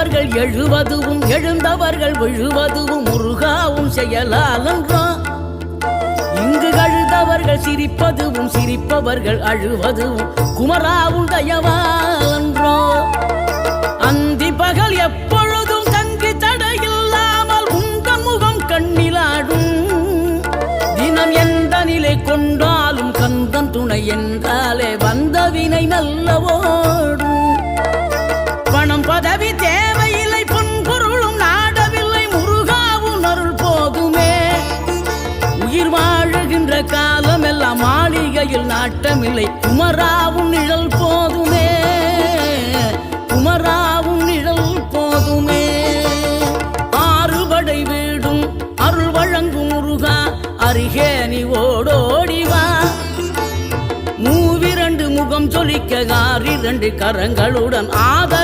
விழுந்தவர்கள் எழுவதுவும் எழுந்தவர்கள் விழுவதுவும் முருகாவும் செயலாலன்றோ இங்கு அழுதவர்கள் சிரிப்பதுவும் சிரிப்பவர்கள் அழுவதுவும் குமராவும் தயவாலன்றோ அந்தி பகல் எப்பொழுதும் தங்கி தடையில்லாமல் உங்கள் முகம் கண்ணிலாடும் தினம் எந்த நிலை கொண்டாலும் கந்தன் துணை என்றாலே வந்த வினை நல்லவோடும் பணம் பதவி தேவையில்லை பொன்பொருளும் நாடவில்லை முருகாவும் அருள் போதுமே உயிர் வாழுகின்ற காலம் எல்லாம் மாளிகையில் நாட்டமில்லை குமராவும் நிழல் போதுமே குமராவும் நிழல் போதுமே ஆறுபடை வீடும் அருள் வழங்கும் முருகா அருகே நீ ஓடோடிவா மூவிரண்டு முகம் சொலிக்க 6 கரங்களுடன் ஆதர